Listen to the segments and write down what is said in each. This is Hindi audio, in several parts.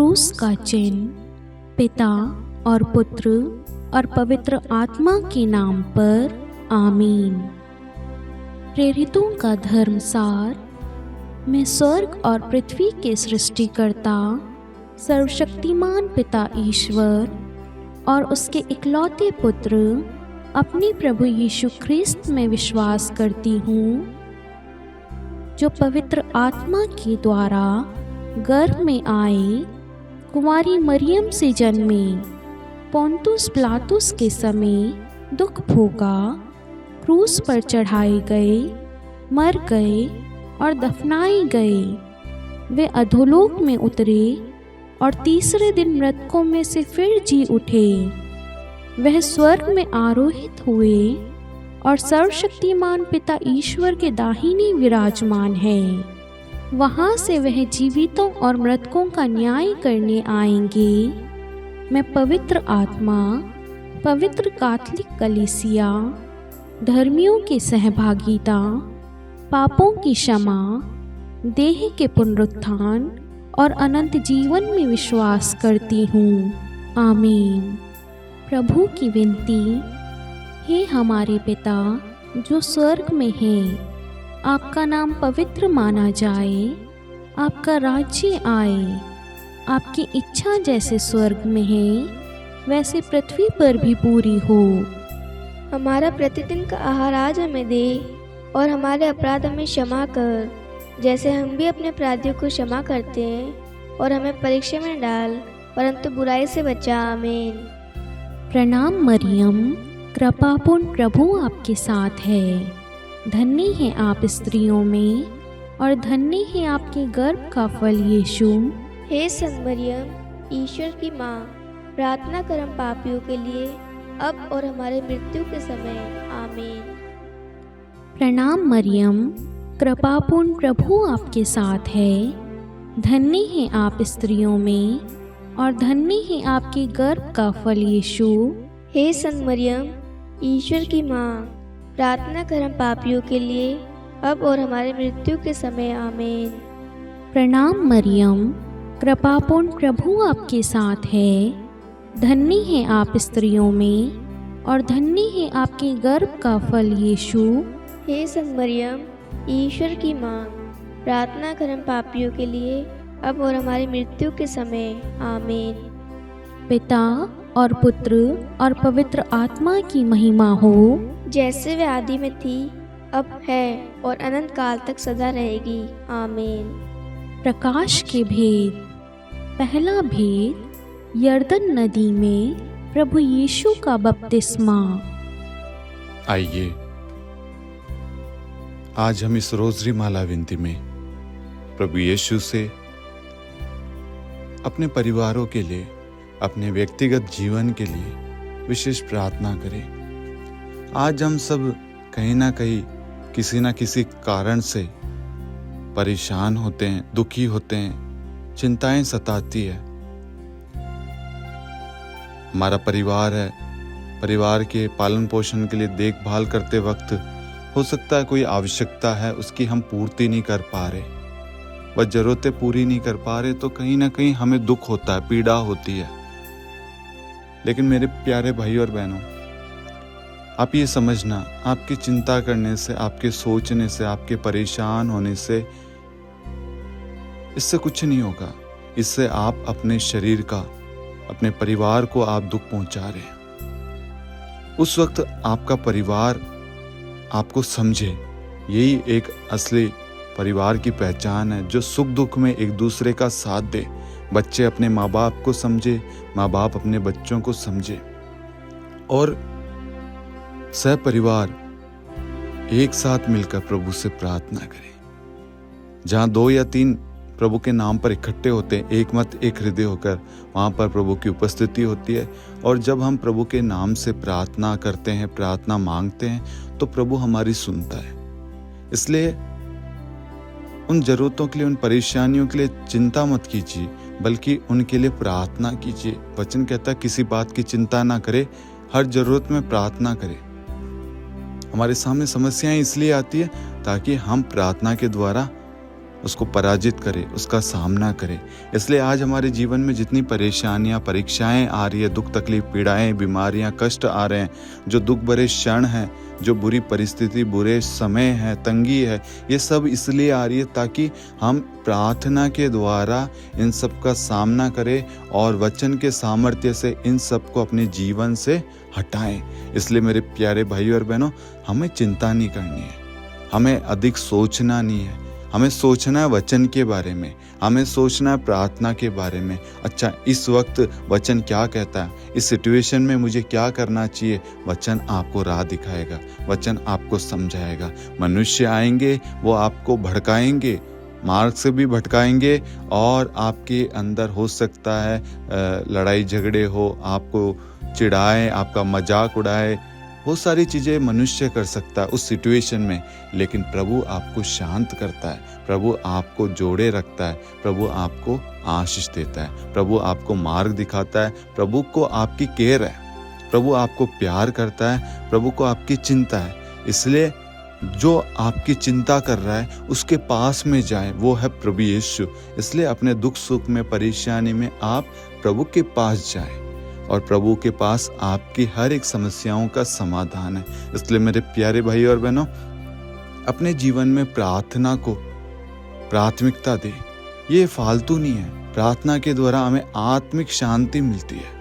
क्रूस का चिन्ह पिता और पुत्र और पवित्र आत्मा के नाम पर आमीन। प्रेरितों का धर्मसार। मैं स्वर्ग और पृथ्वी के सृष्टिकर्ता सर्वशक्तिमान पिता ईश्वर और उसके इकलौते पुत्र अपने प्रभु यीशु ख्रिस्त में विश्वास करती हूँ, जो पवित्र आत्मा के द्वारा गर्भ में आए, कुंवारी मरियम से जन्मे, पोंतुस पिलातुस के समय दुख भोगा, क्रूस पर चढ़ाए गए, मर गए और दफनाए गए। वे अधोलोक में उतरे और तीसरे दिन मृतकों में से फिर जी उठे। वह स्वर्ग में आरोहित हुए और सर्वशक्तिमान पिता ईश्वर के दाहिने विराजमान है। वहाँ से वह जीवितों और मृतकों का न्याय करने आएंगे। मैं पवित्र आत्मा, पवित्र कैथोलिक कलीसिया, धर्मियों की सहभागिता, पापों की क्षमा, देह के पुनरुत्थान और अनंत जीवन में विश्वास करती हूँ। आमीन। प्रभु की विनती। हे हमारे पिता जो स्वर्ग में है, आपका नाम पवित्र माना जाए, आपका राज्य आए, आपकी इच्छा जैसे स्वर्ग में है वैसे पृथ्वी पर भी पूरी हो। हमारा प्रतिदिन का आहार आज हमें दे और हमारे अपराध हमें क्षमा कर, जैसे हम भी अपने अपराधियों को क्षमा करते हैं, और हमें परीक्षा में डाल परंतु बुराई से बचा। आमीन। प्रणाम मरियम, कृपापूर्ण प्रभु आपके साथ है। धन्य है आप स्त्रियों में और धन्य है आपके गर्भ का फल यीशु। हे संत मरियम, ईश्वर की माँ, प्रार्थना कर हम पापियों के लिए, अब और हमारे मृत्यु के समय। आमीन। प्रणाम मरियम, कृपापूर्ण प्रभु आपके साथ है। धन्य है आप स्त्रियों में और धन्य है आपके गर्भ का फल यीशु। हे संत मरियम, ईश्वर की माँ, प्रार्थना कर हम पापियों के लिए, अब और हमारे मृत्यु के समय। आमीन। प्रणाम मरियम, कृपापूर्ण प्रभु आपके साथ है। धन्य है आप स्त्रियों में और धन्य है आपके गर्भ का फल यीशु। हे संत मरियम, ईश्वर की माँ, प्रार्थना कर हम पापियों के लिए, अब और हमारी मृत्यु के समय। आमीन। पिता और पुत्र और पवित्र आत्मा की महिमा हो, जैसे वे आदि में थी, अब है और अनंत काल तक सदा रहेगी। आमीन। प्रकाश के भेद। पहला भेद, यरदन नदी में प्रभु यीशु का बपतिस्मा। आइए आज हम इस रोजरी माला विनती में प्रभु यीशु से अपने परिवारों के लिए, अपने व्यक्तिगत जीवन के लिए विशेष प्रार्थना करें। आज हम सब कहीं ना कहीं किसी ना किसी कारण से परेशान होते हैं, दुखी होते हैं, चिंताएं सताती है। हमारा परिवार है, परिवार के पालन पोषण के लिए देखभाल करते वक्त हो सकता है कोई आवश्यकता है, उसकी हम पूर्ति नहीं कर पा रहे, वह जरूरतें पूरी नहीं कर पा रहे, तो कहीं ना कहीं हमें दुख होता है, पीड़ा होती है। लेकिन मेरे प्यारे भाई और बहनों, आप ये समझना, आपकी चिंता करने से, आपके सोचने से, आपके परेशान होने से इससे कुछ नहीं होगा। इससे आप अपने शरीर का, अपने परिवार को आप दुख पहुंचा रहे हैं। उस वक्त आपका परिवार आपको समझे, यही एक असली परिवार की पहचान है, जो सुख दुख में एक दूसरे का साथ दे। बच्चे अपने माँ बाप को समझे, माँ बाप अपने बच्चों को समझे, और सह परिवार एक साथ मिलकर प्रभु से प्रार्थना करें। जहाँ 2 या 3 प्रभु के नाम पर इकट्ठे होते हैं, एक मत एक हृदय होकर, वहाँ पर प्रभु की उपस्थिति होती है। और जब हम प्रभु के नाम से प्रार्थना करते हैं, प्रार्थना मांगते हैं, तो प्रभु हमारी सुनता है। इसलिए उन जरूरतों के लिए, उन परेशानियों के लिए चिंता मत कीजिए, बल्कि उनके लिए प्रार्थना कीजिए। वचन कहता है किसी बात की चिंता ना करे, हर जरूरत में प्रार्थना करें। हमारे सामने समस्याएं इसलिए आती है ताकि हम प्रार्थना के द्वारा उसको पराजित करे, उसका सामना करे। इसलिए आज हमारे जीवन में जितनी परेशानियां, परीक्षाएं आ रही है, दुख तकलीफ, पीड़ाएं, बीमारियां, कष्ट आ रहे हैं, जो दुख भरे क्षण हैं, जो बुरी परिस्थिति, बुरे समय है, तंगी है, ये सब इसलिए आ रही है ताकि हम प्रार्थना के द्वारा इन सब का सामना करें और वचन के सामर्थ्य से इन सब को अपने जीवन से हटाएं। इसलिए मेरे प्यारे भाइयों और बहनों, हमें चिंता नहीं करनी है, हमें अधिक सोचना नहीं है, हमें सोचना है वचन के बारे में, हमें सोचना है प्रार्थना के बारे में। अच्छा, इस वक्त वचन क्या कहता है, इस सिचुएशन में मुझे क्या करना चाहिए। वचन आपको राह दिखाएगा, वचन आपको समझाएगा। मनुष्य आएंगे, वो आपको भड़काएंगे, मार्ग से भी भटकाएंगे और आपके अंदर हो सकता है लड़ाई झगड़े हो, आपको चिढ़ाए, आपका मजाक उड़ाए, बहुत सारी चीज़ें मनुष्य कर सकता है उस सिचुएशन में। लेकिन प्रभु आपको शांत करता है, प्रभु आपको जोड़े रखता है, प्रभु आपको आशीष देता है, प्रभु आपको मार्ग दिखाता है, प्रभु को आपकी केयर है, प्रभु आपको प्यार करता है, प्रभु को आपकी चिंता है। इसलिए जो आपकी चिंता कर रहा है उसके पास में जाए, वो है प्रभु यीशु। इसलिए अपने दुख सुख में, परेशानी में आप प्रभु के पास जाएं और प्रभु के पास आपकी हर एक समस्याओं का समाधान है। इसलिए मेरे प्यारे भाई और बहनों, अपने जीवन में प्रार्थना को प्राथमिकता दें। ये फालतू नहीं है, प्रार्थना के द्वारा हमें आत्मिक शांति मिलती है।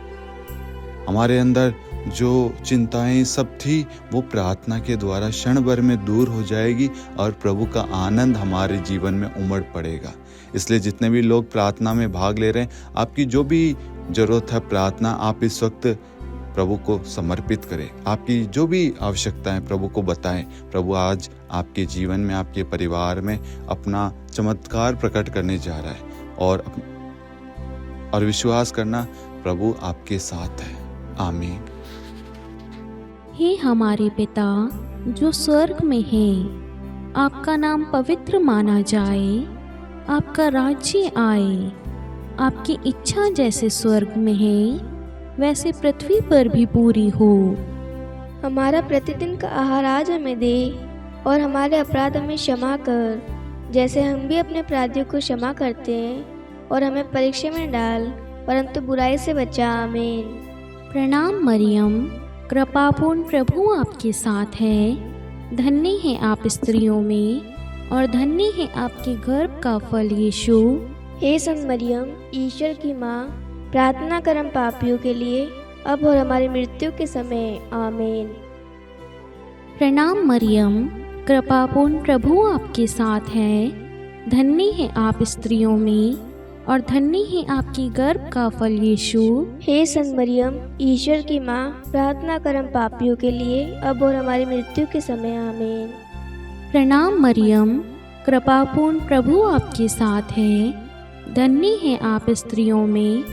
हमारे अंदर जो चिंताएं सब थी वो प्रार्थना के द्वारा क्षण भर में दूर हो जाएगी और प्रभु का आनंद हमारे जीवन में उमड़ पड़ेगा। इसलिए जितने भी लोग प्रार्थना में भाग ले रहे हैं, आपकी जो भी जरूरत है प्रार्थना, आप इस वक्त प्रभु को समर्पित करें। आपकी जो भी आवश्यकता है प्रभु को बताएं। प्रभु आज आपके जीवन में, आपके परिवार में अपना चमत्कार प्रकट करने जा रहा है और विश्वास करना, प्रभु आपके साथ है। आमीन। हे हमारे पिता जो स्वर्ग में है, आपका नाम पवित्र माना जाए, आपका राज्य आए, आपकी इच्छा जैसे स्वर्ग में है वैसे पृथ्वी पर भी पूरी हो। हमारा प्रतिदिन का आहार आज हमें दे और हमारे अपराध हमें क्षमा कर, जैसे हम भी अपने अपराधियों को क्षमा करते हैं, और हमें परीक्षा में डाल परंतु बुराई से बचा। आमीन। प्रणाम मरियम, कृपापूर्ण प्रभु आपके साथ है। धन्य है आप स्त्रियों में और धन्य है आपके गर्भ का फल यीशु। हे संत मरियम, ईश्वर की माँ, प्रार्थना कर हम पापियों के लिए, अब और हमारी मृत्यु के समय। आमीन। प्रणाम मरियम, कृपापूर्ण प्रभु आपके साथ है। धन्य है आप स्त्रियों में और धन्य है आपकी गर्भ का फल यीशु। हे संत मरियम, ईश्वर की माँ, प्रार्थना कर हम पापियों के लिए, अब और हमारी मृत्यु के समय। आमीन। प्रणाम मरियम, कृपापूर्ण प्रभु आपके साथ है। धन्य है आप स्त्रियों में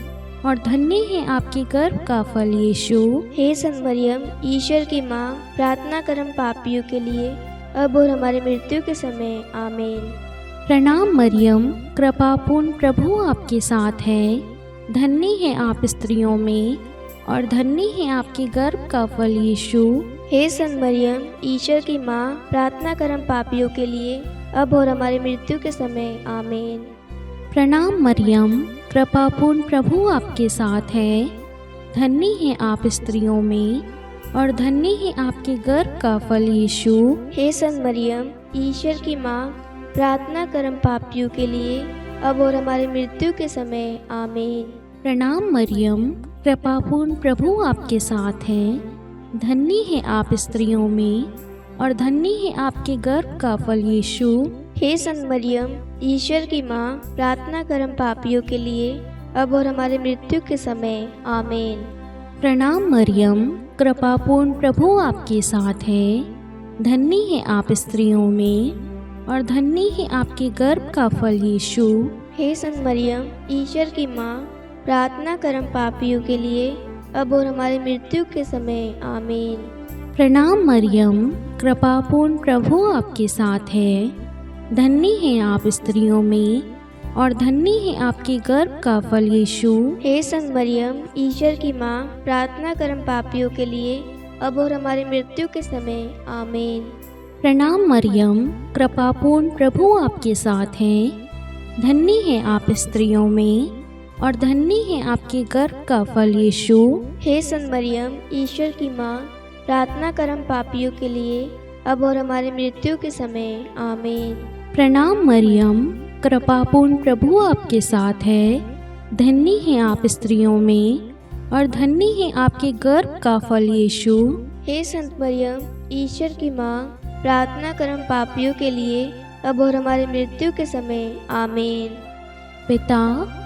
और धन्य है आपके गर्भ का फल यीशु। हे संत मरियम, ईश्वर की माँ, प्रार्थना कर हम पापियों के लिए, अब और हमारी मृत्यु के समय। आमीन। प्रणाम मरियम, कृपापूर्ण प्रभु आपके साथ है। धन्य है आप स्त्रियों में और धन्य है आपके गर्भ का फल यीशु। हे संत मरियम, ईश्वर की माँ, प्रार्थना कर हम पापियों के लिए, अब और हमारी मृत्यु के समय। आमीन। प्रणाम मरियम, कृपापूर्ण प्रभु आपके साथ है। धन्य है आप स्त्रियों में और धन्य है आपके गर्भ का फल यीशु। हे संत मरियम, ईश्वर की माँ, प्रार्थना कर हम पापियों के लिए, अब और हमारी मृत्यु के समय। आमीन। प्रणाम मरियम, कृपापूर्ण प्रभु आपके साथ है। धन्य है आप स्त्रियों में और धन्य है आपके गर्भ का फल यीशु। हे संत मरियम, ईश्वर की माँ, प्रार्थना कर हम पापियों के लिए, अब और हमारी मृत्यु के समय। आमीन। प्रणाम मरियम, कृपापूर्ण प्रभु आपके साथ है। धन्य है आप स्त्रियों में और धन्य है आपके गर्भ का फल यीशु। हे संत मरियम, ईश्वर की माँ, प्रार्थना कर हम पापियों के लिए, अब और हमारी मृत्यु के समय। आमीन। प्रणाम मरियम, कृपापूर्ण प्रभु आपके साथ है। धन्य है आप स्त्रियों में और धन्य है आपके गर्भ का फल यीशु। हे संत मरियम, ईश्वर की माँ, प्रार्थना कर हम पापियों के लिए, अब और हमारी मृत्यु के समय। आमीन। प्रणाम मरियम, कृपापूर्ण प्रभु आपके साथ हैं। धन्य है आप स्त्रियों में और धन्य है आपके गर्भ का फल यीशु। हे संत मरियम, ईश्वर की माँ, प्रार्थना कर हम पापियों के लिए, अब और हमारे मृत्यु के समय। आमीन। प्रणाम मरियम, कृपापूर्ण प्रभु आपके साथ है। धन्य है आप स्त्रियों में और धन्य है आपके गर्भ का फल यीशु। हे संत मरियम, ईश्वर की माँ, प्रार्थना कर हम पापियों के लिए, अब और हमारे मृत्यु के समय। आमीन। पिता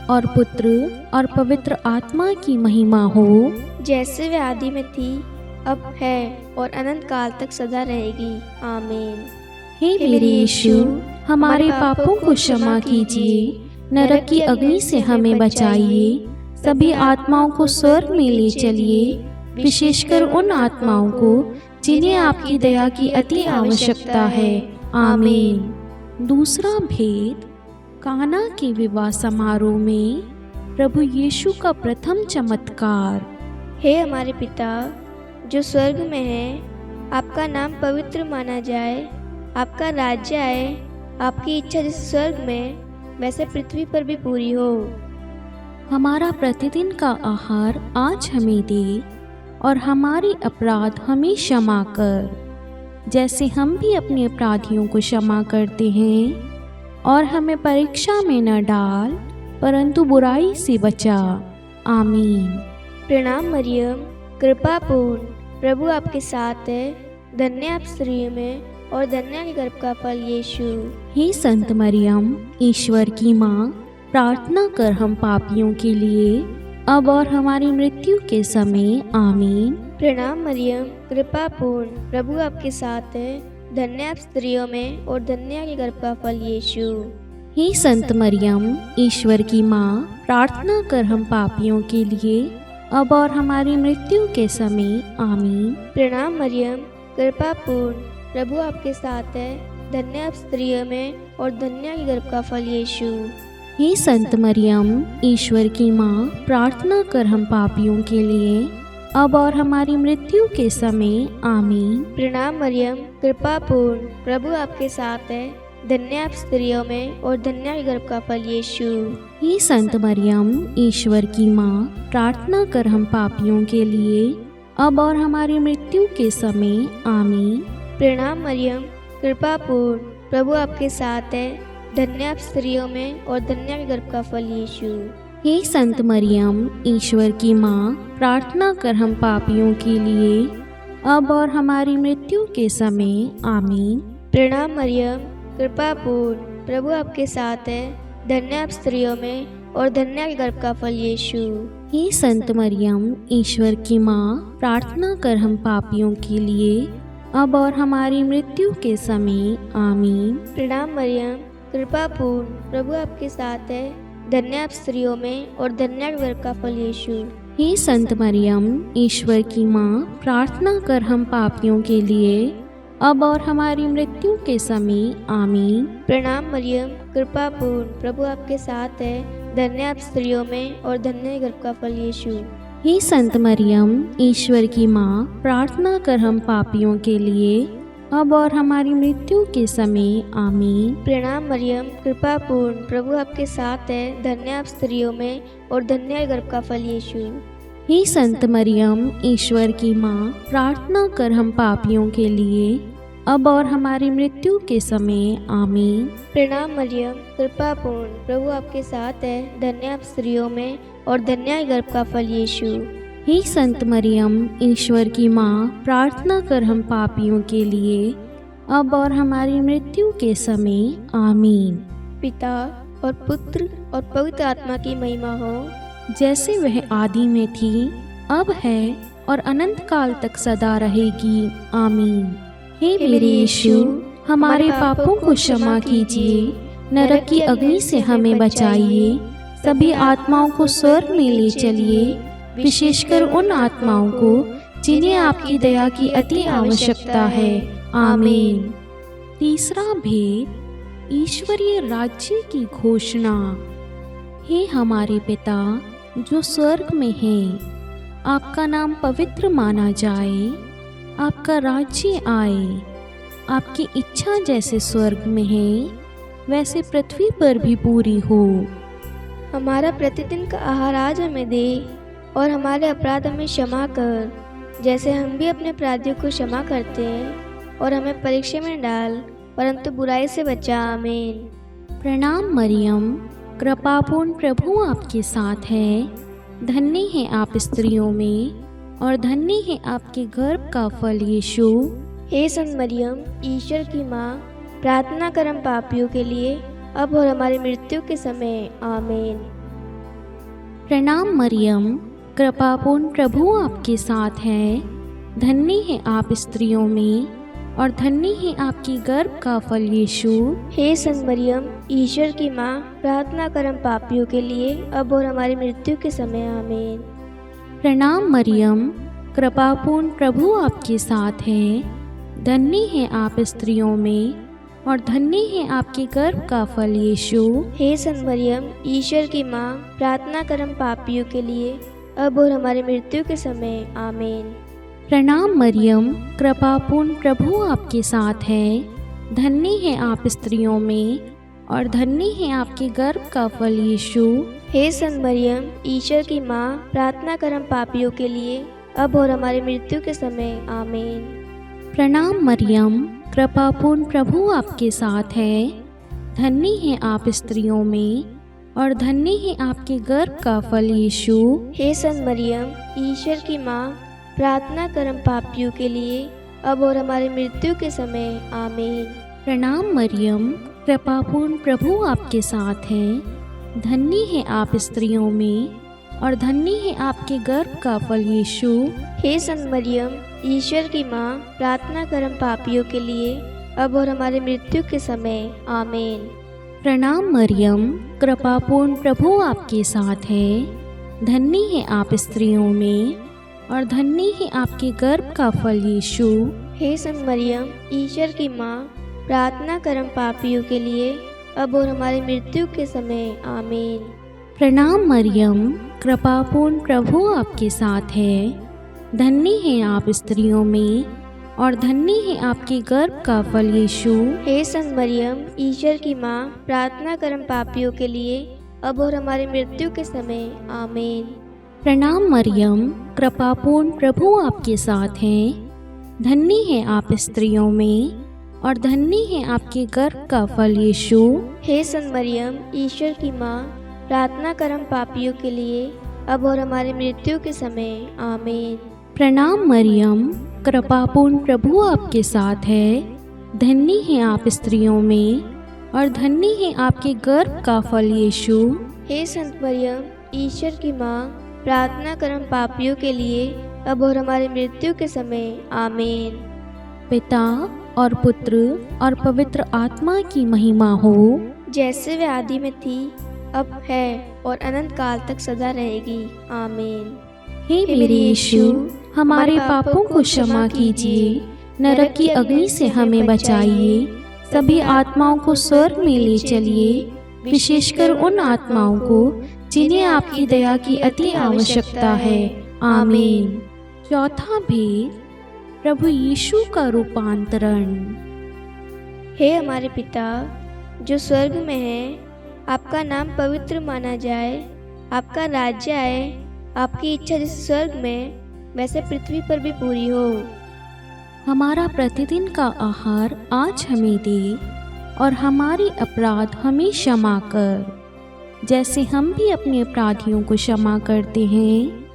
और पुत्र और पवित्र आत्मा की महिमा हो, जैसे वे आदि में थी, अब है और अनंत काल तक सदा रहेगी। आमीन। हे मेरे यीशु, हमारे पापों को क्षमा कीजिए, नरक की अग्नि से हमें बचाइए, सभी आत्माओं को स्वर्ग में ले चलिए, विशेषकर उन आत्माओं को जिन्हें आपकी दया की अति आवश्यकता है। आमीन। दूसरा भेद, काना के विवाह समारोह में प्रभु यीशु का प्रथम चमत्कार। हे हमारे पिता जो स्वर्ग में है, आपका नाम पवित्र माना जाए, आपका राज्य आए, आपकी इच्छा जैसे स्वर्ग में वैसे पृथ्वी पर भी पूरी हो। हमारा प्रतिदिन का आहार आज हमें दे और हमारे अपराध हमें क्षमा कर, जैसे हम भी अपने अपराधियों को क्षमा करते हैं, और हमें परीक्षा में न डाल परंतु बुराई से बचा। आमीन। प्रणाम मरियम, कृपापूर्ण प्रभु आपके साथ है, धन्य आप स्त्रियों में और धन्य के गर्भ का फल यीशु। हे संत मरियम, ईश्वर की माँ, प्रार्थना कर हम पापियों के लिए, अब और हमारी मृत्यु के समय। आमीन। प्रणाम मरियम, कृपापूर्ण प्रभु आपके साथ है, धन्य आप स्त्रियों में और धन्य के गर्भ का फल यीशु। हे संत मरियम, ईश्वर की माँ, प्रार्थना कर हम पापियों के लिए, अब और हमारी मृत्यु के समय। आमीन। प्रणाम मरियम, कृपापूर्ण प्रभु आपके साथ है, धन्य आप स्त्रियों में और धन्य के गर्भ का फल यीशु। हे संत मरियम, ईश्वर की माँ, प्रार्थना कर हम पापियों के लिए, अब और हमारी मृत्यु के समय। आमीन। प्रणाम मरियम, कृपापूर्ण प्रभु आपके साथ है, धन्य आप स्त्रियों में और धन्य के गर्भ का फल यीशु। हे संत मरियम, ईश्वर की माँ, प्रार्थना कर हम पापियों के लिए, अब और हमारी मृत्यु के समय। आमीन। प्रणाम मरियम, कृपापूर्ण प्रभु आपके साथ है, धन्य आप स्त्रियों में और धन्य के गर्भ का फल यीशु। हे संत मरियम, ईश्वर की माँ, प्रार्थना कर हम पापियों के लिए, अब और हमारी मृत्यु के समय। आमीन। प्रणाम मरियम, कृपापूर्ण प्रभु आपके साथ है, धन्य आप स्त्रियों में और धन्य के गर्भ का फल यीशु। हे संत मरियम, ईश्वर की माँ, प्रार्थना कर हम पापियों के लिए, अब और हमारी मृत्यु के समय। आमीन। प्रणाम मरियम, कृपापूर्ण प्रभु आपके साथ है, धन्य आप स्त्रियों में और धन्य के गर्भ का फल यीशु। हे संत मरियम, ईश्वर की माँ, प्रार्थना कर हम पापियों के लिए, अब और हमारी मृत्यु के समय। आमीन। प्रणाम मरियम, कृपापूर्ण प्रभु आपके साथ है, धन्य आप स्त्रियों में और धन्य के गर्भ का फल यीशु। हे संत मरियम, ईश्वर की माँ, प्रार्थना कर हम पापियों के लिए, अब और हमारी मृत्यु के समय। आमीन। प्रणाम मरियम, कृपापूर्ण प्रभु आपके साथ है, धन्य आप स्त्रियों में और धन्य के गर्भ का फल यीशु। हे संत मरियम, ईश्वर की माँ, प्रार्थना कर हम पापियों के लिए, अब और हमारी मृत्यु के समय। आमीन। प्रणाम मरियम, कृपापूर्ण प्रभु आपके साथ है, धन्य आप स्त्रियों में और धन्य के गर्भ का फल यीशु। हे संत मरियम, ईश्वर की माँ, प्रार्थना कर हम पापियों के लिए, अब और हमारी मृत्यु के समय। आमीन। पिता और पुत्र और पवित्र आत्मा की महिमा हो, जैसे वह आदि में थी, अब है और अनंत काल तक सदा रहेगी। आमीन। हे मेरे यीशु, हमारे पापों को क्षमा कीजिए, नरक की अग्नि से हमें बचाइए, सभी आत्माओं को स्वर्ग में ले चलिए, विशेषकर उन आत्माओं को जिन्हें आपकी दया की अति आवश्यकता है। आमीन। तीसरा भेद, ईश्वरीय राज्य की घोषणा। हे हमारे पिता जो स्वर्ग में है, आपका नाम पवित्र माना जाए, आपका राज्य आए, आपकी इच्छा जैसे स्वर्ग में है वैसे पृथ्वी पर भी पूरी हो। हमारा प्रतिदिन का आहार आज हमें दे और हमारे अपराध हमें क्षमा कर, जैसे हम भी अपने अपराधियों को क्षमा करते हैं, और हमें परीक्षा में न डाल परंतु बुराई से बचा। आमीन। प्रणाम मरियम, कृपापूर्ण प्रभु आपके साथ है। धन्य है आप स्त्रियों में और धन्य है आपके गर्भ का फल यीशु। हे संत मरियम, ईश्वर की माँ, प्रार्थना कर हम पापियों के लिए अब और हमारी मृत्यु के समय। आमीन। प्रणाम मरियम, कृपापूर्ण प्रभु आपके साथ है। धन्य है आप स्त्रियों में और धन्य है आपकी गर्भ का फल यीशु। हे संत मरियम, ईश्वर की माँ, प्रार्थना कर हम पापियों के लिए अब और हमारी मृत्यु के समय। आमीन। प्रणाम मरियम, कृपापूर्ण प्रभु आपके साथ है। धन्य है आप स्त्रियों में और धन्य है आपके गर्भ का फल यीशु। हे संत मरियम, ईश्वर की माँ, प्रार्थना कर हम पापियों के लिए अब और हमारी मृत्यु के समय। आमीन। प्रणाम मरियम, कृपापूर्ण प्रभु आपके साथ है। धन्य है आप स्त्रियों में और धन्य है आपके गर्भ का फल यीशु। हे संत मरियम, ईश्वर की माँ, प्रार्थना कर हम पापियों के लिए अब और हमारी मृत्यु के समय। आमीन। प्रणाम मरियम, कृपापूर्ण प्रभु आपके साथ है। धन्य है आप स्त्रियों में और धन्य है आपके गर्भ का फल यीशु। हे संत मरियम, ईश्वर की माँ, प्रार्थना कर हम पापियों के लिए अब और हमारी मृत्यु के समय। आमीन। प्रणाम मरियम, कृपापूर्ण प्रभु आपके साथ है। धन्य है आप स्त्रियों में और धन्य है आपके गर्भ का फल यीशु। हे संत मरियम, ईश्वर की माँ, प्रार्थना कर हम पापियों के लिए अब और हमारी मृत्यु के समय। आमीन। प्रणाम मरियम, कृपापूर्ण प्रभु आपके साथ है। धन्य है आप स्त्रियों में और धन्य है आपके गर्भ का फल यीशु। हे संत मरियम, ईश्वर की माँ, प्रार्थना कर हम पापियों के लिए अब और हमारी मृत्यु के समय। आमीन। प्रणाम मरियम, कृपापूर्ण प्रभु आपके साथ है। धन्य है आप स्त्रियों में और धन्य है आपके गर्भ का फल यीशु। हे संत मरियम, ईश्वर की माँ, प्रार्थना कर हम पापियों के लिए अब और हमारी मृत्यु के समय। आमीन। प्रणाम मरियम, कृपापूर्ण प्रभु आपके साथ है। धन्य है आप स्त्रियों में और धन्य है आपके गर्भ का फल यीशु। हे संत मरियम, ईश्वर की माँ, प्रार्थना कर हम पापियों के लिए अब और हमारी मृत्यु के समय। आमीन। प्रणाम मरियम, कृपापूर्ण प्रभु आपके साथ है। धन्य है आप स्त्रियों में और धन्य है आपके गर्भ का फल यीशु। हे संत मरियम, ईश्वर की माँ, प्रार्थना कर हम पापियों के लिए अब और हमारी मृत्यु के समय। आमीन। पिता और पुत्र और पवित्र आत्मा की महिमा हो, जैसे वे आदि में थी, अब है और अनंत काल तक सदा रहेगी। आमीन। हे मेरे यीशु, हमारे पापों को क्षमा कीजिए, नरक की अग्नि से हमें बचाइए, सभी आत्माओं को स्वर्ग में ले चलिए, विशेषकर उन आत्माओं को जिन्हें आपकी दया की अति आवश्यकता है। आमीन। चौथा भेद, प्रभु यीशु का रूपांतरण। हे हमारे पिता जो स्वर्ग में है, आपका नाम पवित्र माना जाए, आपका राज्य आए, आपकी इच्छा जैसे स्वर्ग में वैसे पृथ्वी पर भी पूरी हो। हमारा प्रतिदिन का आहार आज हमें दे और हमारे अपराध हमें क्षमा कर, जैसे हम भी अपने अपराधियों को क्षमा करते हैं,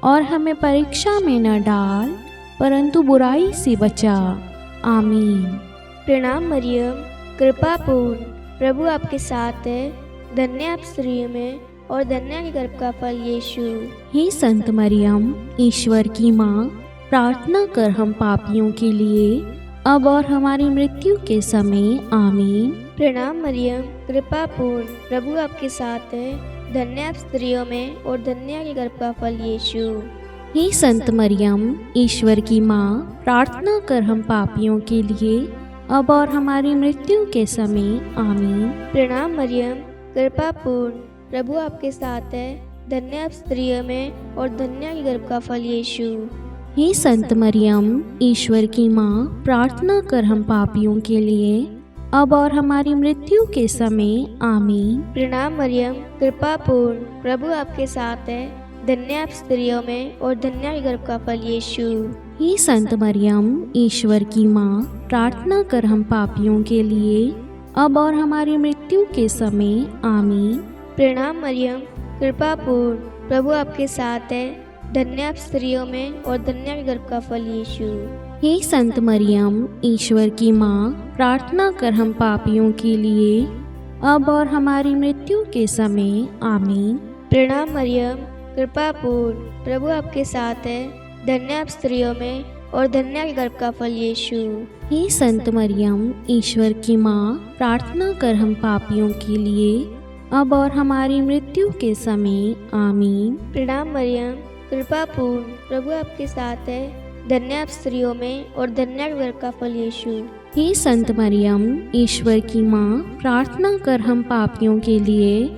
और हमें परीक्षा में न डाल परंतु बुराई से बचा। आमीन। प्रणाम मरियम, कृपा पूर्ण, प्रभु आपके साथ है। धन्य आप स्त्रियों में और धन्य के गर्भ का फल यीशु। हे संत मरियम, ईश्वर की माँ, प्रार्थना कर हम पापियों के लिए अब और हमारी मृत्यु के समय। आमीन। प्रणाम मरियम, कृपा पूर्ण, प्रभु आपके साथ है। धन्य आप स्त्रियों में और धन्य के गर्भ का फल यीशु। हे संत मरियम, ईश्वर की माँ, प्रार्थना कर हम पापियों के लिए अब और हमारी मृत्यु के समय। आमीन। प्रणाम मरियम, कृपा पूर्ण, प्रभु आपके साथ है। धन्य आप स्त्रियों में और धन्य के गर्भ का फल यीशु। हे संत मरियम, ईश्वर की माँ, प्रार्थना कर हम पापियों के लिए, अब और हमारी मृत्यु के समय। आमीन। प्रणाम मरियम, कृपा पूर्ण, प्रभु आपके साथ है, धन्य आप स्त्रियों में और धन्य है गर्भ का फल यीशु। हे संत मरियम, ईश्वर की माँ, प्रार्थना कर हम पापियों के लिए, अब और हमारी मृत्यु के समय। आमीन। प्रणाम मरियम, कृपा पूर्ण, प्रभु आपके साथ है, धन्य आप स्त्रियों में और धन्य है गर्भ का फल यीशु। हे संत मरियम, ईश्वर की माँ, प्रार्थना कर हम पापियों के लिए, अब और हमारी मृत्यु के समय। आमीन। प्रणाम मरियम, कृपा पूर्ण, प्रभु आपके साथ है, धन्य आप स्त्रियों में और धन्य है गर्भ का फल यीशु। हे संत मरियम, ईश्वर की माँ, प्रार्थना कर हम पापियों के लिए, अब और हमारी मृत्यु के समय। आमीन। प्रणाम मरियम, कृपा पूर्ण, प्रभु आपके साथ है, धन्य आप स्त्रियों में और धन्य है गर्भ का फल यीशु। हे संत मरियम, ईश्वर की माँ, प्रार्थना कर हम पापियों के लिए,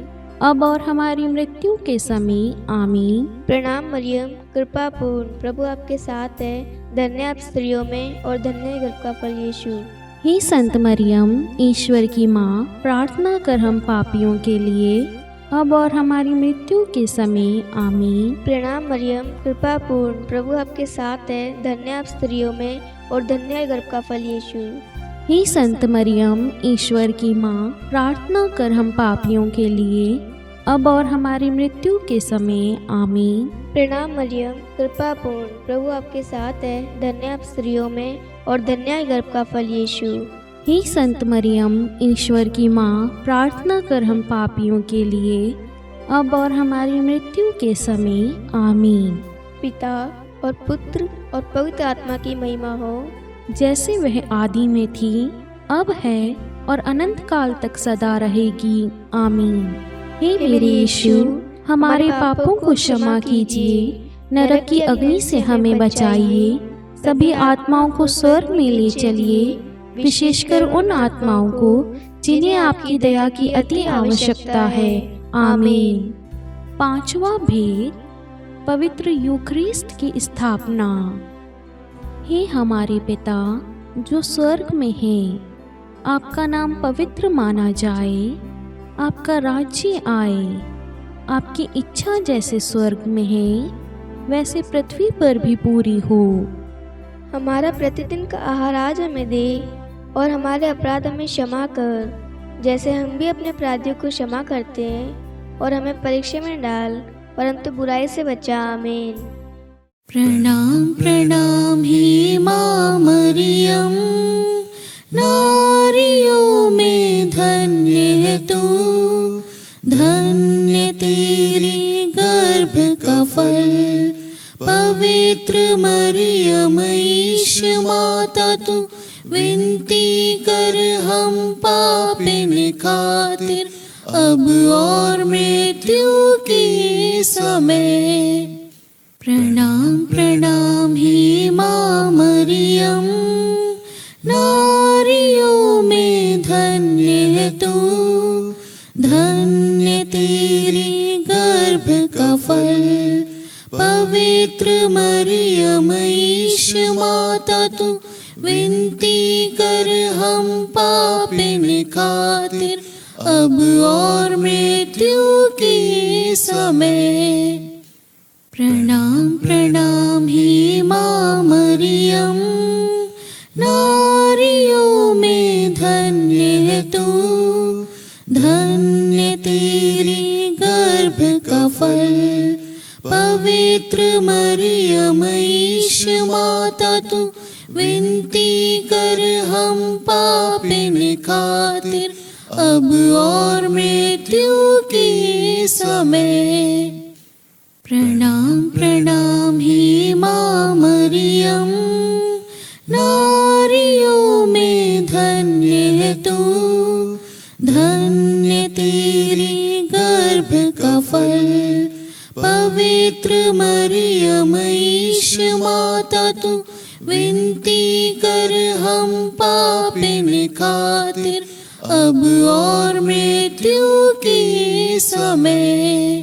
अब और हमारी मृत्यु के समय। आमीन। प्रणाम मरियम, कृपा पूर्ण, प्रभु आपके साथ है, धन्य आप स्त्रियों में और धन्य है गर्भ का फल यीशु। हे संत मरियम, ईश्वर की माँ, प्रार्थना कर हम पापियों के लिए, अब और हमारी मृत्यु के समय। आमीन। प्रणाम मरियम, कृपा पूर्ण, प्रभु आपके साथ है, धन्य आप स्त्रियों में और धन्य है गर्भ का फल यीशु। हे संत मरियम, ईश्वर की माँ, प्रार्थना कर हम पापियों के लिए, अब और हमारी मृत्यु के समय। आमीन। प्रणाम मरियम, कृपा पूर्ण, प्रभु आपके साथ है, धन्य आप स्त्रियों में और धन्य है गर्भ का फल यीशु। हे संत मरियम, ईश्वर की माँ, प्रार्थना कर हम पापियों के लिए, अब और हमारी मृत्यु के समय। आमीन। पिता और पुत्र और पवित्र आत्मा की महिमा हो, जैसे वह आदि में थी, अब है और अनंत काल तक सदा रहेगी। आमीन। हे मेरे यीशु, हमारे पापों को क्षमा कीजिए, नरक की अग्नि से हमें बचाइए, सभी आत्माओं को स्वर्ग में ले चलिए, विशेषकर उन आत्माओं को जिन्हें आपकी दया की अति आवश्यकता है। आमीन। पांचवा भेद, पवित्र यूखरिस्ट की स्थापना। हे हमारे पिता जो स्वर्ग में है, आपका नाम पवित्र माना जाए, आपका राज्य आए, आपकी इच्छा जैसे स्वर्ग में है वैसे पृथ्वी पर भी पूरी हो। हमारा प्रतिदिन का आहार आज हमें दे और हमारे अपराध हमें क्षमा कर, जैसे हम भी अपने अपराधियों को क्षमा करते हैं, और हमें परीक्षा में डाल परंतु बुराई से बचा। आमीन। प्रणाम प्रणाम हे माँ मरियम, नारियों में धन्य है तू, धन्य तेरे गर्भ का फल, पवित्र मरियम ईश माता तू, विनती कर हम पापिन खातिर, अब और मृत्यु के समय। प्रणाम प्रणाम हे माँ मरियम, नारियों में धन्य है तू, धन्य तेरे गर्भ का फल, पवित्र मरियम ईश माता तू, विनती कर हम पापिन खातिर, अब और मृत्यु के समय। प्रणाम प्रणाम हे माँ मरियम, नारियों में धन्य है तू, धन्य तेरे गर्भ का फल, पवित्र मरियम ईश माता तू, विनती कर हम पापिन खातिर, अब और मृत्यु के समय। प्रणाम प्रणाम हे माँ मरियम, नारियों में धन्य है तू, धन्य तेरे गर्भ का फल, पवित्र मरियम ईश माता तू, विनती कर हम पापिन खातिर, अब और मृत्यु के समय।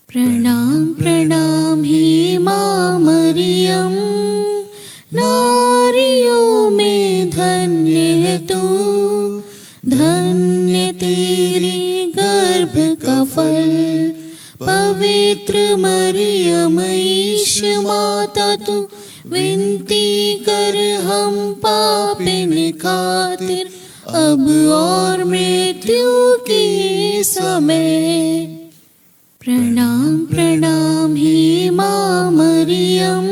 प्रणाम प्रणाम हे माँ मरियम, नारियों में धन्य है तू, धन्य तेरी गर्भ का फल। पवित्र मरियम ईश माता तू, विनती कर हम पापिन खातिर, अब और मृत्यु के समय। प्रणाम प्रणाम हे माँ मरियम,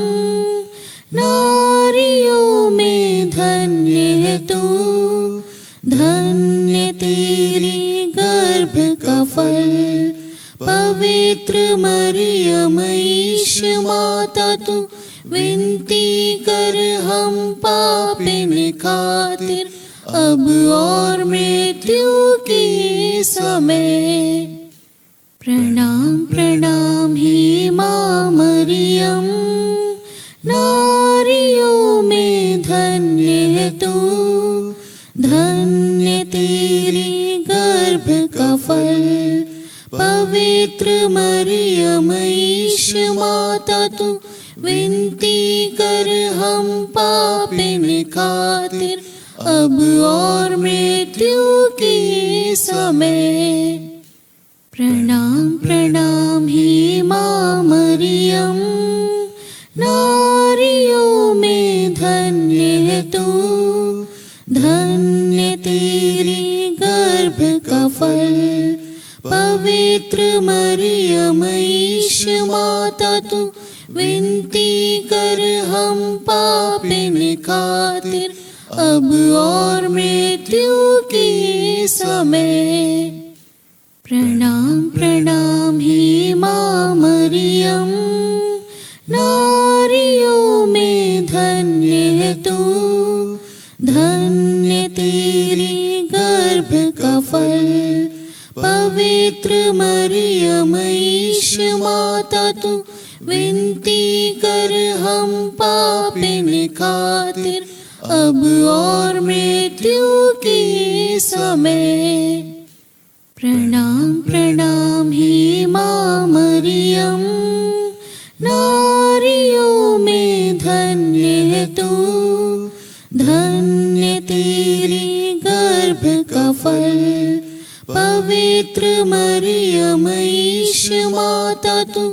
नारियों में धन्य है तू, धन्य तेरी गर्भ का फल। पवित्र मरियम ईश माता तू, विनती कर हम पापिन खातिर, अब और मृत्यु के समय। प्रणाम प्रणाम हे माँ मरियम, नारियों में धन्य है तू, धन्य तेरी गर्भ का फल। पवित्र मरियम ईश माता तू, विनती कर हम पापिन खातिर, अब और मृत्यु के समय। प्रणाम प्रणाम हे माँ मरियम, नारियों में धन्य है तू, धन्य तेरी गर्भ का फल। पवित्र मरियम ईश माता तू, विनती कर हम पापिन खातिर, अब और मृत्यु के समय। प्रणाम प्रणाम हे माँ मरियम, नारियों में धन्य है तू, धन्य तेरी गर्भ का फल। पवित्र मरियम ईश माता तू, विनती कर हम पापिन खातिर, अब और मृत्यु के समय। प्रणाम प्रणाम हे माँ मरियम, नारियों में धन्य है तू, धन्य तेरी गर्भ का फल। पवित्र मरियम ईश माता तू,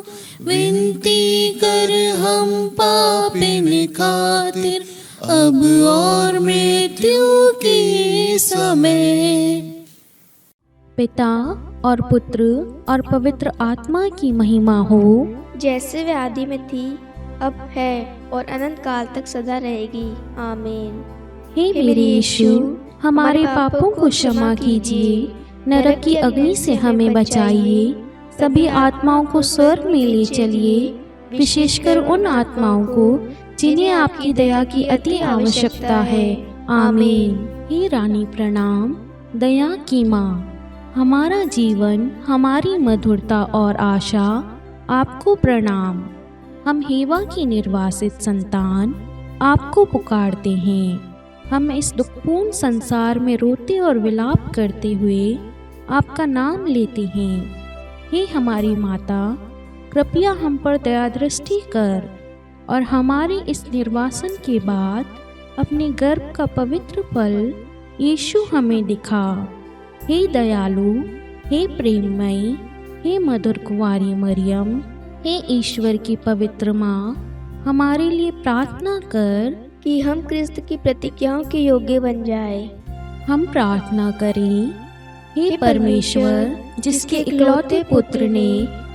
विनती कर हम पापिन खातिर, अब और मृत्यु के समय। पिता और पुत्र और पवित्र आत्मा की महिमा हो, जैसे वे आदि में थी, अब है और अनंत काल तक सदा रहेगी। आमीन। हे मेरे यीशु, हमारे पापों को क्षमा कीजिए, नरक की अग्नि से हमें बचाइए, सभी आत्माओं को स्वर्ग में ले चलिए, विशेषकर उन आत्माओं को जिन्हें आपकी दया की अति आवश्यकता है। आमीन। हे रानी प्रणाम, दया की माँ, हमारा जीवन, हमारी मधुरता और आशा, आपको प्रणाम। हम हेवा की निर्वासित संतान आपको पुकारते हैं। हम इस दुखपूर्ण संसार में रोते और विलाप करते हुए आपका नाम लेते हैं। हे हमारी माता, कृपया हम पर दया दृष्टि कर और हमारे इस निर्वासन के बाद अपने गर्भ का पवित्र फल यीशु हमें दिखा। हे दयालु, हे प्रेममयी, हे मधुर कुंवारी मरियम, हे ईश्वर की पवित्र माँ, हमारे लिए प्रार्थना कर कि हम क्रिस्त की प्रतिज्ञाओं के योग्य बन जाए। हम प्रार्थना करें। हे परमेश्वर, जिसके इकलौते पुत्र ने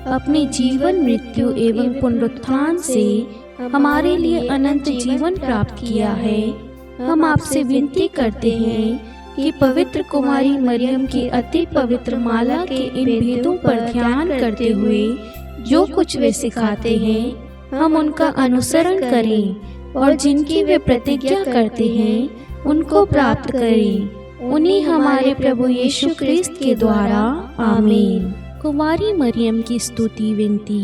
अपने जीवन, मृत्यु एवं पुनरुत्थान से हमारे लिए अनंत जीवन प्राप्त किया है, हम आपसे विनती करते हैं कि पवित्र कुमारी मरियम की अति पवित्र माला के इन भेदों पर ध्यान करते हुए जो कुछ वे सिखाते हैं, हम उनका अनुसरण करें और जिनकी वे प्रतिज्ञा करते हैं उनको प्राप्त करें। उन्हीं हमारे प्रभु यीशु क्रिस्त के द्वारा। आमीन। कुमारी मरियम की स्तुति विनती।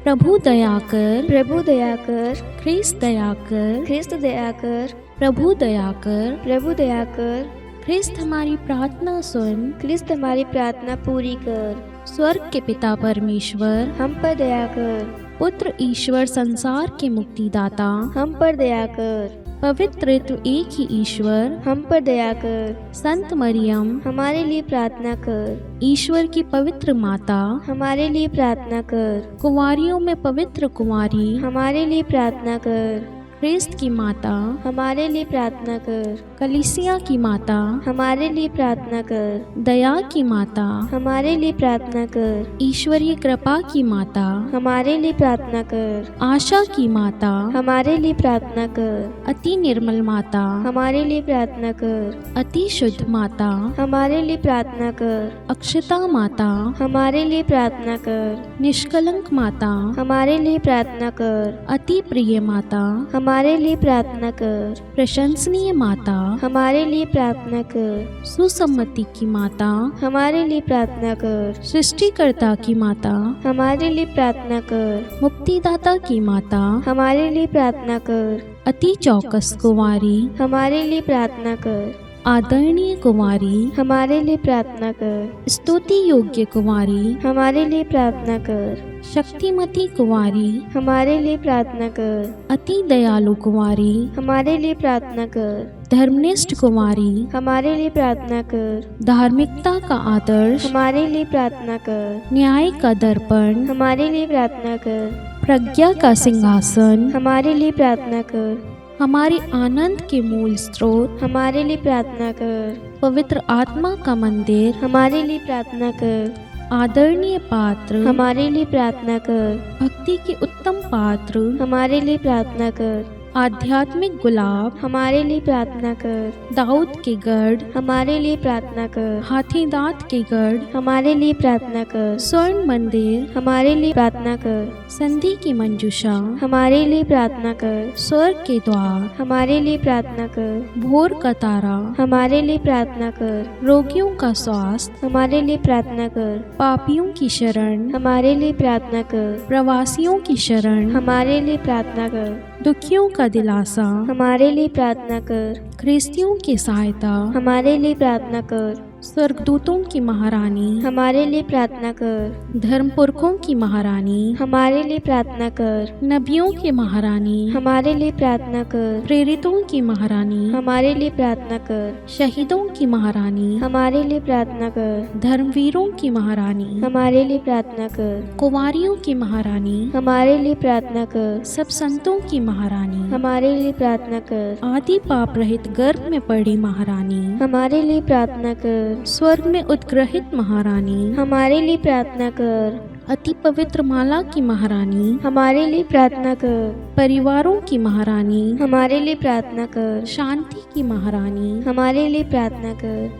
प्रभु दया कर, प्रभु दया कर, ख्रिस्त दया कर, ख्रिस्त दया कर, प्रभु दया कर, प्रभु दया कर, ख्रिस्त हमारी प्रार्थना सुन, ख्रिस्त हमारी प्रार्थना पूरी कर। स्वर्ग के पिता परमेश्वर, हम पर दया कर। पुत्र ईश्वर संसार के मुक्तिदाता, हम पर दया कर। पवित्र तो एक ही ईश्वर, हम पर दया कर। संत मरियम, हमारे लिए प्रार्थना कर। ईश्वर की पवित्र माता, हमारे लिए प्रार्थना कर। कुंवारियों में पवित्र कुंवारी, हमारे लिए प्रार्थना कर। ख्रिस्त की माता, हमारे लिए प्रार्थना कर। कलीसिया की माता, हमारे लिए प्रार्थना कर। दया की माता, हमारे लिए प्रार्थना कर। ईश्वरीय कृपा की माता, हमारे लिए प्रार्थना कर। आशा की माता, हमारे लिए प्रार्थना कर। अति निर्मल माता, हमारे लिए प्रार्थना कर। अति शुद्ध माता, हमारे लिए प्रार्थना कर। अक्षता माता, हमारे लिए प्रार्थना कर। निष्कलंक माता, हमारे लिए प्रार्थना कर। अति प्रिय माता, हमारे लिए प्रार्थना कर। प्रशंसनीय माता, हमारे लिए प्रार्थना कर। सुसम्मति की माता, हमारे लिए प्रार्थना कर। सृष्टिकर्ता की माता, हमारे लिए प्रार्थना कर। मुक्तिदाता की माता, हमारे लिए प्रार्थना कर। अति चौकस कुंवारी, हमारे लिए प्रार्थना कर। आदरणीय कुंवारी, हमारे लिए प्रार्थना कर। स्तुति योग्य कुंवारी, हमारे लिए प्रार्थना कर। शक्तिमती कुंवारी, हमारे लिए प्रार्थना कर। अति दयालु कुंवारी, हमारे लिए प्रार्थना कर। धर्मनिष्ठ कुंवारी, हमारे लिए प्रार्थना कर। धार्मिकता का आदर्श, हमारे लिए प्रार्थना कर। न्याय का दर्पण, हमारे लिए प्रार्थना कर। प्रज्ञा का सिंहासन, हमारे लिए प्रार्थना कर। हमारे आनंद के मूल स्रोत, हमारे लिए प्रार्थना कर। पवित्र आत्मा का मंदिर, हमारे लिए प्रार्थना कर। आदरणीय पात्र, हमारे लिए प्रार्थना कर। भक्ति के उत्तम पात्र, हमारे लिए प्रार्थना कर। आध्यात्मिक गुलाब, हमारे लिए प्रार्थना कर। दाऊद के गढ़, हमारे लिए प्रार्थना कर। हाथी दांत के गढ़, हमारे लिए प्रार्थना कर। स्वर्ण मंदिर, हमारे लिए प्रार्थना कर। संधि की मंजूषा, हमारे लिए प्रार्थना कर। स्वर्ग के द्वार, हमारे लिए प्रार्थना कर। भोर का तारा, हमारे लिए प्रार्थना कर। रोगियों का स्वास्थ्य, हमारे लिए प्रार्थना कर। पापियों की शरण, हमारे लिए प्रार्थना कर। प्रवासियों की शरण, हमारे लिए प्रार्थना कर। दुखियों का दिलासा, हमारे लिए प्रार्थना कर। ख्रिस्तियों की सहायता, हमारे लिए प्रार्थना कर। स्वर्गदूतों की महारानी, हमारे लिए प्रार्थना कर। धर्मपुरखों की महारानी, हमारे लिए प्रार्थना कर। नबियों की महारानी, हमारे लिए प्रार्थना कर। प्रेरितों की महारानी, हमारे लिए प्रार्थना कर। शहीदों की महारानी, हमारे लिए प्रार्थना कर। धर्मवीरों की महारानी, हमारे लिए प्रार्थना कर। कुंवारियों की महारानी, हमारे लिए प्रार्थना कर। सब संतों की महारानी, हमारे लिए प्रार्थना कर। आदि पाप रहित गर्भ में पड़ी महारानी, हमारे लिए प्रार्थना कर। स्वर्ग में उत्ग्रहित महारानी, हमारे लिए प्रार्थना कर। अति पवित्र माला की महारानी, हमारे लिए प्रार्थना कर। परिवारों की महारानी, हमारे लिए प्रार्थना कर। शांति की महारानी, हमारे लिए प्रार्थना कर।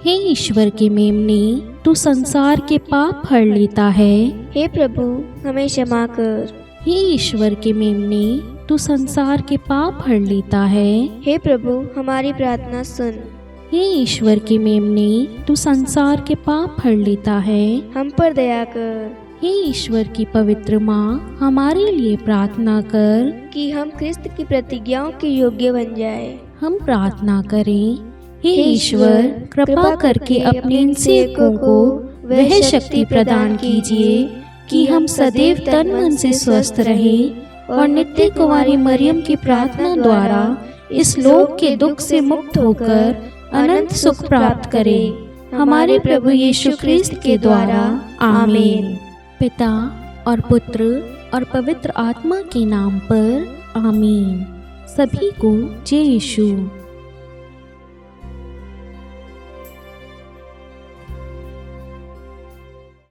हे ईश्वर के मेमने, तू संसार के पाप हर लेता है। हे प्रभु, हमें क्षमा कर। हे ईश्वर के मेमने, तू संसार के पाप हर लेता है। हे प्रभु, हमारी प्रार्थना सुन। हे ईश्वर के मेमने, तू संसार के पाप हर लेता है। हम पर दया कर। हे ईश्वर की पवित्र माँ, हमारे लिए प्रार्थना कर कि हम क्रिस्त की प्रतिज्ञाओं के योग्य बन जाए। हम प्रार्थना करें। हे ईश्वर, कृपा करके अपने इन सेवकों को वह शक्ति प्रदान कीजिए कि हम सदैव तन मन से स्वस्थ रहें और नित्य कुंवारी मरियम की प्रार्थना द्वारा इस लोक के दुख से मुक्त होकर अनंत सुख प्राप्त करें। हमारे प्रभु यीशु ख्रिस्त के द्वारा, आमीन। पिता और पुत्र और पवित्र आत्मा के नाम पर, आमीन। सभी को जय यीशु।